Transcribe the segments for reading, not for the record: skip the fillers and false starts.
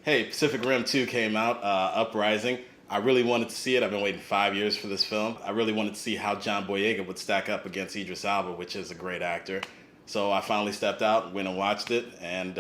Hey, Pacific Rim 2 came out, Uprising. I really wanted to see it. I've been waiting 5 years for this film. I really wanted to see how John Boyega would stack up against Idris Elba, which is a great actor. So I finally stepped out, went and watched it, and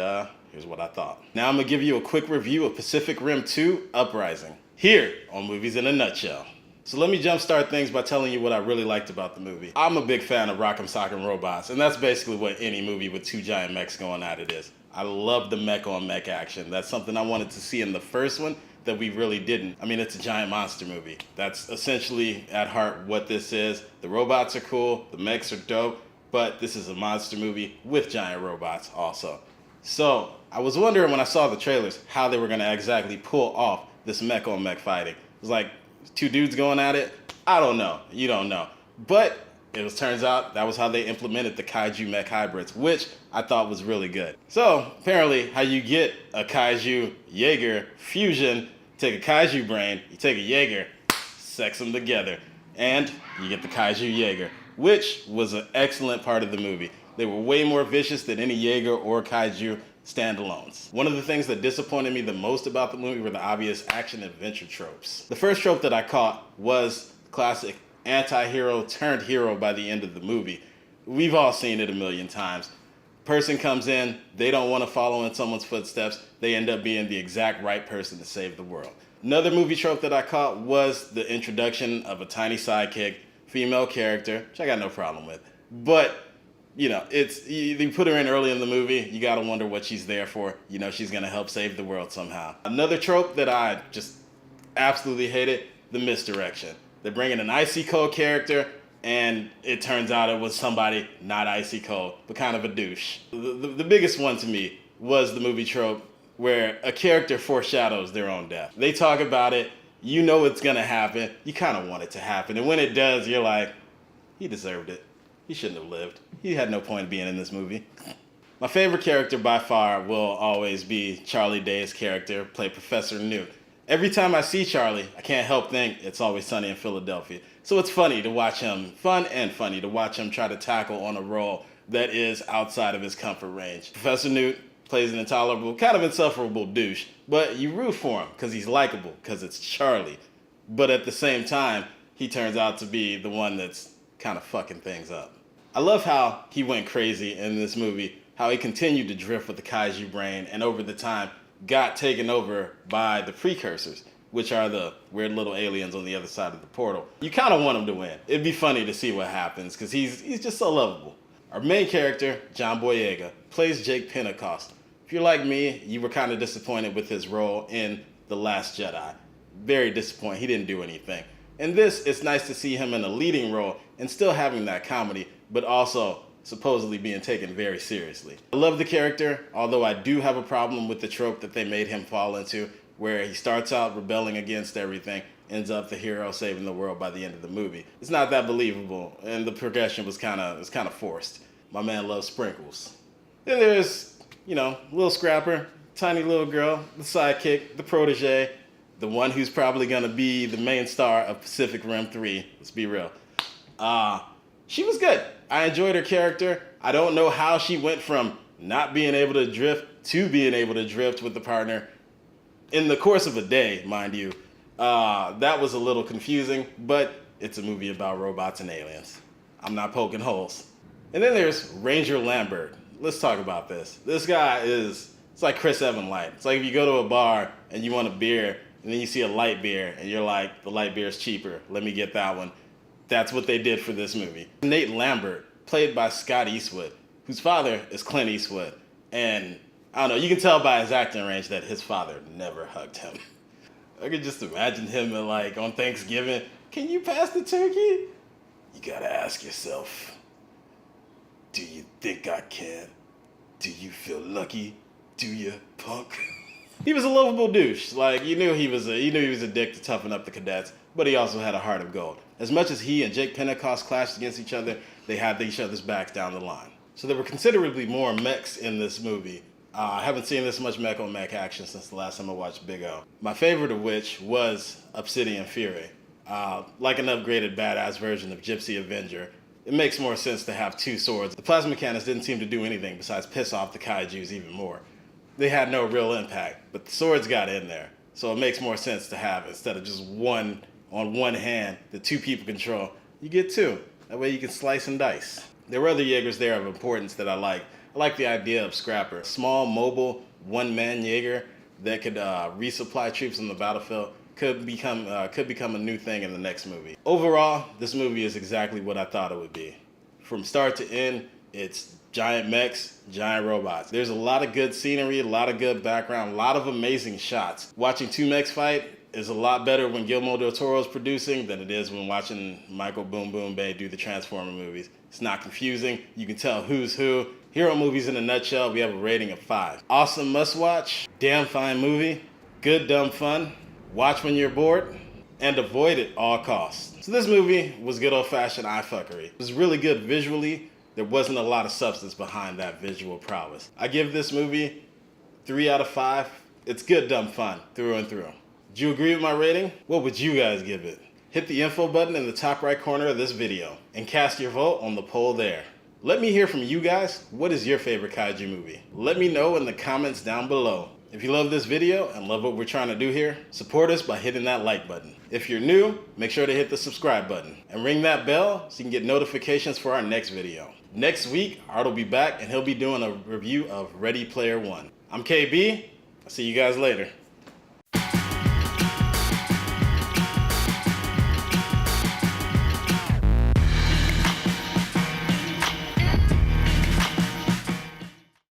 here's what I thought. Now I'm gonna give you a quick review of Pacific Rim 2, Uprising, here on Movies in a Nutshell. So let me jumpstart things by telling you what I really liked about the movie. I'm a big fan of Rock'em Sock'em Robots, and that's basically what any movie with two giant mechs going at it is. I love the mech on mech action. That's something I wanted to see in the first one that we really didn't. I mean, it's a giant monster movie. That's essentially at heart what this is. The robots are cool, the mechs are dope, but this is a monster movie with giant robots also. So I was wondering when I saw the trailers how they were gonna exactly pull off this mech on mech fighting. It was like two dudes going at it. I don't know, you don't know. But turns out that was how they implemented the Kaiju mech hybrids, which I thought was really good. So apparently how you get a Kaiju Jaeger fusion, take a Kaiju brain, you take a Jaeger, sex them together, and you get the Kaiju Jaeger, which was an excellent part of the movie. They were way more vicious than any Jaeger or Kaiju standalones. One of the things that disappointed me the most about the movie were the obvious action adventure tropes. The first trope that I caught was classic anti-hero turned hero by the end of the movie. We've all seen it a million times. Person comes in, they don't want to follow in someone's footsteps, they end up being the exact right person to save the world. Another movie trope that I caught was the introduction of a tiny sidekick, female character, which I got no problem with. But, you know, you put her in early in the movie, you gotta wonder what she's there for. You know, she's gonna help save the world somehow. Another trope that I just absolutely hated, the misdirection. They're bringing an icy cold character, and it turns out it was somebody not icy cold, but kind of a douche. The biggest one to me was the movie trope where a character foreshadows their own death. They talk about it, you know it's gonna happen, you kind of want it to happen, and when it does, you're like, he deserved it. He shouldn't have lived. He had no point being in this movie. My favorite character by far will always be Charlie Day's character, played Professor Newt. Every time I see Charlie, I can't help think It's Always Sunny in Philadelphia. So it's funny to watch him, fun and funny to watch him try to tackle on a role that is outside of his comfort range. Professor Newt plays an intolerable, kind of insufferable douche, but you root for him because he's likable, because it's Charlie. But at the same time, he turns out to be the one that's kind of fucking things up. I love how he went crazy in this movie, how he continued to drift with the Kaiju brain, and over the time, got taken over by the precursors, which are the weird little aliens on the other side of the portal. You kind of want him to win. It'd be funny to see what happens, because he's just so lovable. Our main character, John Boyega, plays Jake Pentecost. If you're like me, you were kind of disappointed with his role in The Last Jedi. Very disappointed. He didn't do anything. In this, it's nice to see him in a leading role and still having that comedy, but also supposedly being taken very seriously. I love the character, although I do have a problem with the trope that they made him fall into, where he starts out rebelling against everything, ends up the hero saving the world by the end of the movie. It's not that believable, and the progression was kind of forced. My man loves sprinkles. Then there's, you know, little scrapper, tiny little girl, the sidekick, the protege, the one who's probably gonna be the main star of Pacific Rim 3, let's be real. She was good. I enjoyed her character. I don't know how she went from not being able to drift to being able to drift with the partner in the course of a day, mind you. That was a little confusing, but it's a movie about robots and aliens. I'm not poking holes. And then there's Ranger Lambert. Let's talk about this. This guy it's like Chris Evans light. It's like if you go to a bar and you want a beer, and then you see a light beer, and you're like, the light beer is cheaper. Let me get that one. That's what they did for this movie. Nate Lambert, played by Scott Eastwood, whose father is Clint Eastwood. And I don't know, you can tell by his acting range that his father never hugged him. I could just imagine him like on Thanksgiving, can you pass the turkey? You gotta ask yourself, do you think I can? Do you feel lucky? Do you, punk? He was a lovable douche. Like, you knew he was a dick to toughen up the cadets, but he also had a heart of gold. As much as he and Jake Pentecost clashed against each other, they had each other's backs down the line. So there were considerably more mechs in this movie. I haven't seen this much mech on mech action since the last time I watched Big O. My favorite of which was Obsidian Fury. Like an upgraded badass version of Gypsy Avenger, it makes more sense to have two swords. The plasma cannons didn't seem to do anything besides piss off the kaijus even more. they had no real impact. But the swords got in there. So it makes more sense to have, instead of just one on one hand that two people control, you get two. That way you can slice and dice. There were other Jaegers there of importance that I like. I like the idea of Scrapper. Small, mobile, one-man Jaeger that could resupply troops on the battlefield could become a new thing in the next movie. Overall, this movie is exactly what I thought it would be. From start to end, it's giant mechs, giant robots. There's a lot of good scenery, a lot of good background, a lot of amazing shots. Watching two mechs fight is a lot better when Guillermo del Toro is producing than it is when watching Michael Boom Boom Bay do the Transformer movies. It's not confusing. You can tell who's who. Hero movies in a nutshell, we have a rating of 5. Awesome must watch, damn fine movie, good dumb fun, watch when you're bored, and avoid at all costs. So this movie was good old fashioned eye fuckery. It was really good visually. There wasn't a lot of substance behind that visual prowess. I give this movie 3 out of 5. It's good dumb fun through and through. Do you agree with my rating? What would you guys give it? Hit the info button in the top right corner of this video and cast your vote on the poll there. Let me hear from you guys. What is your favorite kaiju movie? Let me know in the comments down below. If you love this video and love what we're trying to do here, support us by hitting that like button. If you're new, make sure to hit the subscribe button and ring that bell so you can get notifications for our next video. Next week, Art will be back and he'll be doing a review of Ready Player One. I'm KB. I'll see you guys later.